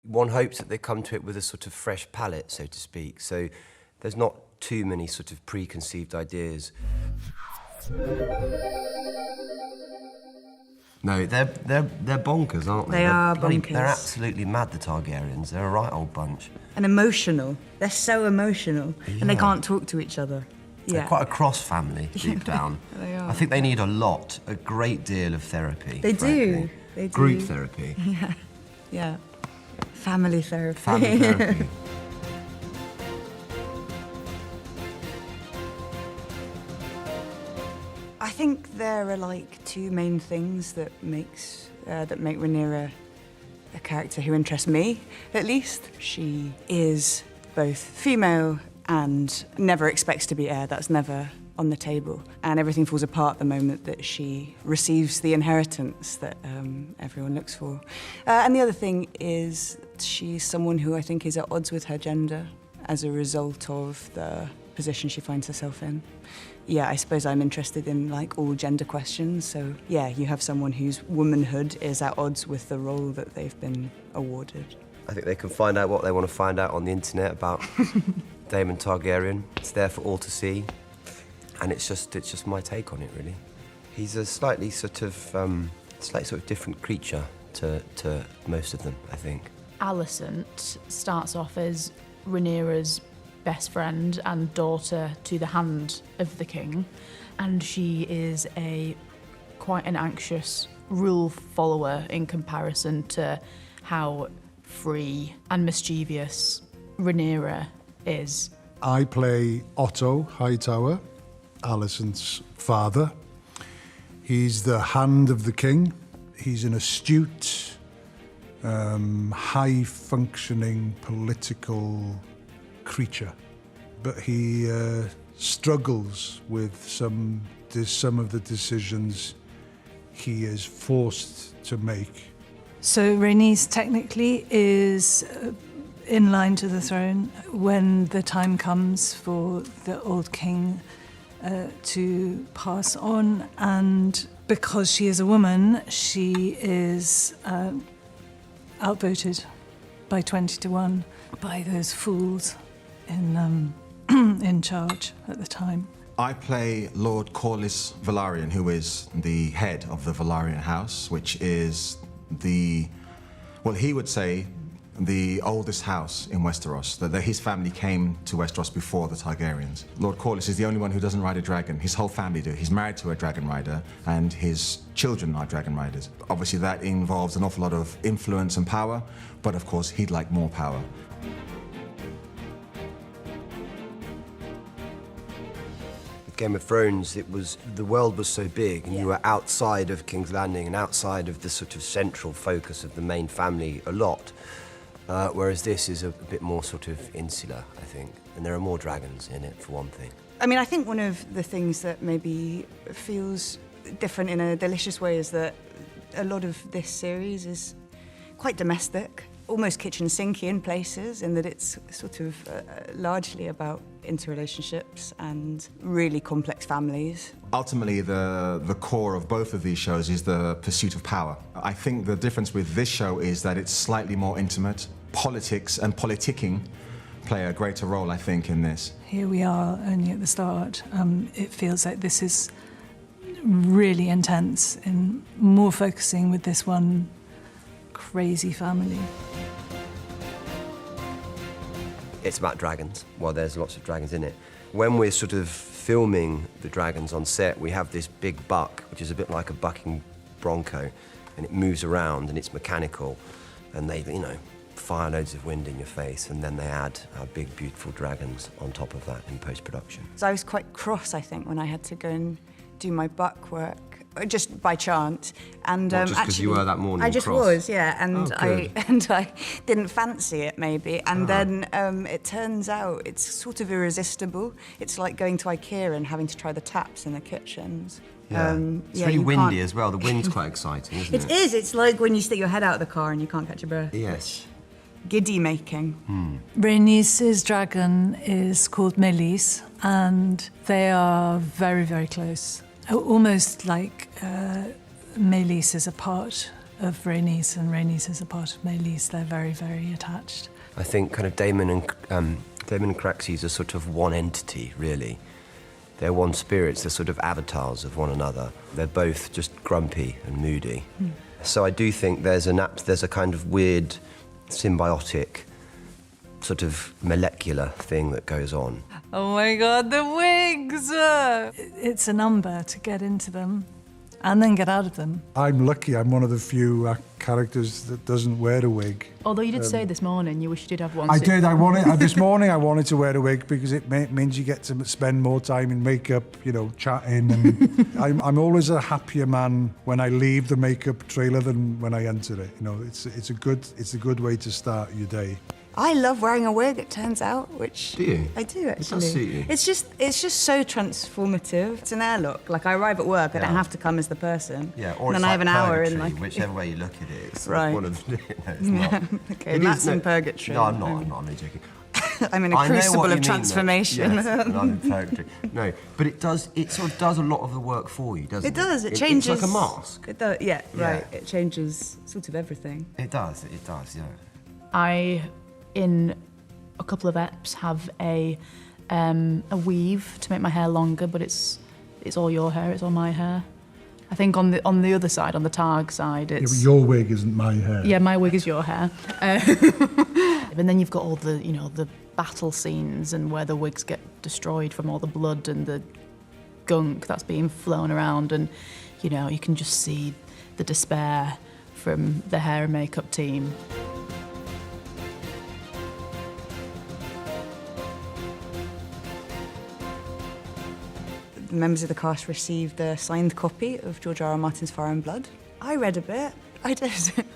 One hopes that they come to it with a sort of fresh palette, so to speak, so there's not too many sort of preconceived ideas. No, they're bonkers, aren't they? They are bonkers. They're absolutely mad, the Targaryens. They're a right old bunch. And emotional. They're so emotional. Yeah. And they can't talk to each other. They're quite a cross family, deep down. They are. I think they need a great deal of therapy. They frankly. do. They do. Group therapy. Yeah. Yeah. Family therapy. Family therapy. I think there are like two main things that make Rhaenyra a character who interests me, at least. She is both female and never expects to be heir. That's never on the table. And everything falls apart the moment that she receives the inheritance that everyone looks for. And the other thing is she's someone who I think is at odds with her gender as a result of the position she finds herself in. Yeah, I suppose I'm interested in like all gender questions. So yeah, you have someone whose womanhood is at odds with the role that they've been awarded. I think they can find out what they want to find out on the internet about Daemon Targaryen. It's there for all to see, and it's just my take on it, really. He's a slightly sort of different creature to most of them, I think. Alicent starts off as Rhaenyra's best friend and daughter to the hand of the king, and she is quite an anxious rule follower in comparison to how free and mischievous Rhaenyra is. I play Otto Hightower, Alicent's father. He's the hand of the king. He's an astute, high-functioning political creature, but he struggles with some of the decisions he is forced to make. So Rhaenys technically is in line to the throne when the time comes for the old king to pass on, and because she is a woman, she is outvoted by 20-1 by those fools in charge at the time. I play Lord Corlys Velaryon, who is the head of the Velaryon house, which is he would say the oldest house in Westeros. That his family came to Westeros before the Targaryens. Lord Corlys is the only one who doesn't ride a dragon. His whole family do. He's married to a dragon rider, and his children are dragon riders. Obviously, that involves an awful lot of influence and power, but of course, he'd like more power. Game of Thrones, the world was so big, and you were outside of King's Landing and outside of the sort of central focus of the main family a lot, whereas this is a bit more sort of insular, I think, and there are more dragons in it, for one thing. I mean, I think one of the things that maybe feels different in a delicious way is that a lot of this series is quite domestic, almost kitchen sinky in places, in that it's sort of largely about interrelationships and really complex families. Ultimately, the core of both of these shows is the pursuit of power. I think the difference with this show is that it's slightly more intimate. Politics and politicking play a greater role, I think, in this. Here we are only at the start. It feels like this is really intense and more focusing with this one crazy family. It's about dragons. Well, there's lots of dragons in it. When we're sort of filming the dragons on set, we have this big buck, which is a bit like a bucking bronco, and it moves around and it's mechanical, and they, fire loads of wind in your face, and then they add our big, beautiful dragons on top of that in post-production. So I was quite cross, I think, when I had to go and do my buck work, just by chance. And just because you were that morning I just cross? was, yeah, and Oh, I didn't fancy it maybe, and then it turns out it's sort of irresistible. It's like going to IKEA and having to try the taps in the kitchens. Yeah. It's really windy as well. The wind's quite exciting, isn't it? It is. It's like when you stick your head out of the car and you can't catch your breath. Yes. Giddy making. Rhaenys' dragon is called Meleys, and they are very, very close. Almost like Meleys is a part of Rhaenys, and Rhaenys is a part of Meleys. They're very, very attached. I think kind of Daemon and Craxes are sort of one entity, really. They're one spirits, they're sort of avatars of one another. They're both just grumpy and moody. So I do think there's a kind of weird, symbiotic, sort of molecular thing that goes on. Oh my God, the wigs! It's a number to get into them and then get out of them. I'm lucky. I'm one of the few characters that doesn't wear a wig. Although you did say this morning you wish you did have one. I so- did. This morning I wanted to wear a wig because it means you get to spend more time in makeup, chatting. And I'm always a happier man when I leave the makeup trailer than when I enter it. It's a good way to start your day. I love wearing a wig, it turns out, which... Do you? I do, actually. It does suit you. It's just so transformative. It's an air look. Like, I arrive at work, I don't Yeah. have to come as the person. Yeah, or and it's then I have like an hour in, purgatory, like... whichever way you look at it, it's Right. one of the... No, it's not. Okay, It Matt's is- in purgatory. No, I'm not only joking. I'm in a I know what crucible you of mean, transformation. Yes, and I'm in purgatory. No, but it sort of does a lot of the work for you, doesn't it? It does, it changes... It's like a mask. It does, yeah, right. Yeah. It changes sort of everything. It does, yeah. I, in a couple of eps, have a weave to make my hair longer, but it's all your hair, it's all my hair. I think on the other side, on the Targ side, Yeah, it's... but your wig isn't my hair. Yeah, my wig is your hair. And then you've got all the, the battle scenes and where the wigs get destroyed from all the blood and the gunk that's being flown around, and you can just see the despair from the hair and makeup team. The members of the cast received a signed copy of George R.R. Martin's Fire and Blood. I read a bit. I did.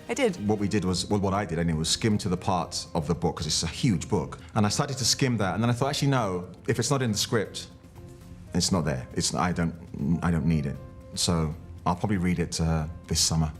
I did. What we did was, well, what I did anyway, was skim to the parts of the book, because it's a huge book. And I started to skim that, and then I thought, actually, no, if it's not in the script, it's not there. I don't need it. So I'll probably read it this summer.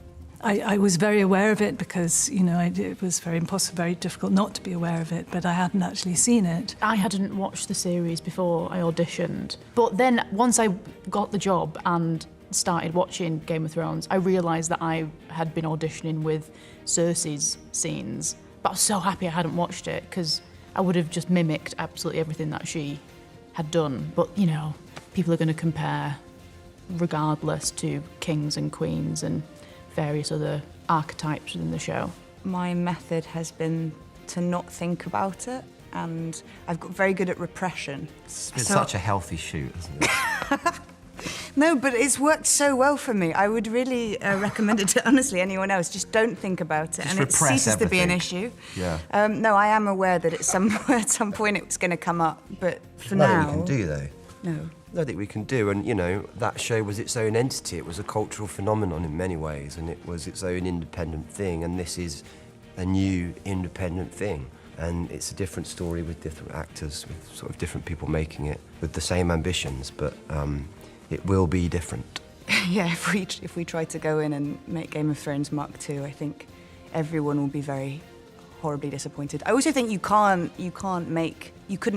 I was very aware of it because, it was very difficult not to be aware of it, but I hadn't actually seen it. I hadn't watched the series before I auditioned. But then once I got the job and started watching Game of Thrones, I realised that I had been auditioning with Cersei's scenes. But I was so happy I hadn't watched it because I would have just mimicked absolutely everything that she had done. But, people are going to compare regardless to kings and queens and various other archetypes within the show. My method has been to not think about it, and I've got very good at repression. It's been such a healthy shoot, hasn't it? No, but it's worked so well for me. I would really recommend it to, honestly, anyone else. Just don't think about it, Just and it repress ceases to be an everything. issue. Yeah. No, I am aware that at some point it's going to come up, but for Nothing now... we can do, though. No. Nothing we can do, and that show was its own entity. It was a cultural phenomenon in many ways, and it was its own independent thing, and this is a new independent thing. And it's a different story with different actors, with sort of different people making it, with the same ambitions, but it will be different. Yeah, if we try to go in and make Game of Thrones Mark II, I think everyone will be very horribly disappointed. I also think you couldn't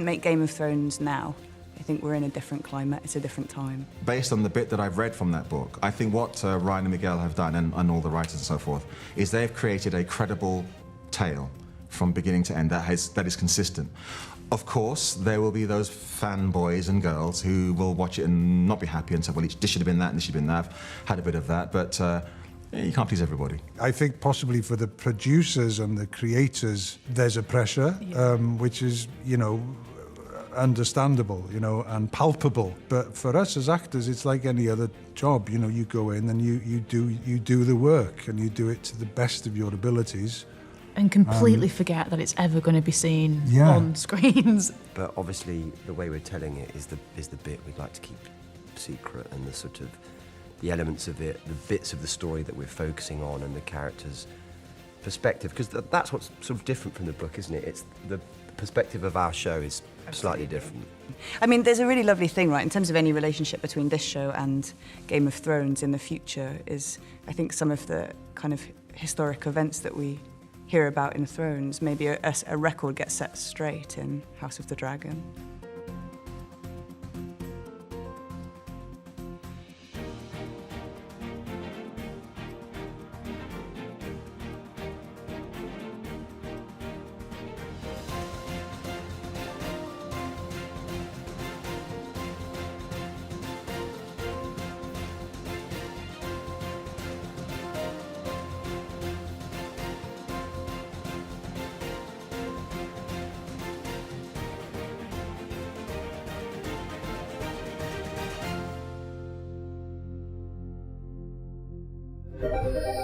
make Game of Thrones now. I think we're in a different climate, it's a different time. Based on the bit that I've read from that book, I think what Ryan and Miguel have done, and all the writers and so forth, is they've created a credible tale from beginning to end that is consistent. Of course, there will be those fanboys and girls who will watch it and not be happy and say, well, this should have been that and this should have been that. I've had a bit of that, but you can't please everybody. I think possibly for the producers and the creators, there's a pressure, which is, understandable, and palpable. But for us as actors, it's like any other job. You go in and you do the work, and you do it to the best of your abilities. And completely forget that it's ever going to be seen Yeah. on screens. But obviously, the way we're telling it is the bit we'd like to keep secret, and the sort of the elements of it, the bits of the story that we're focusing on, and the characters' perspective, because that's what's sort of different from the book, isn't it? It's the perspective of our show is slightly different. I mean, there's a really lovely thing, right, in terms of any relationship between this show and Game of Thrones in the future is, I think, some of the kind of historic events that we hear about in Thrones, maybe a record gets set straight in House of the Dragon. Thank you.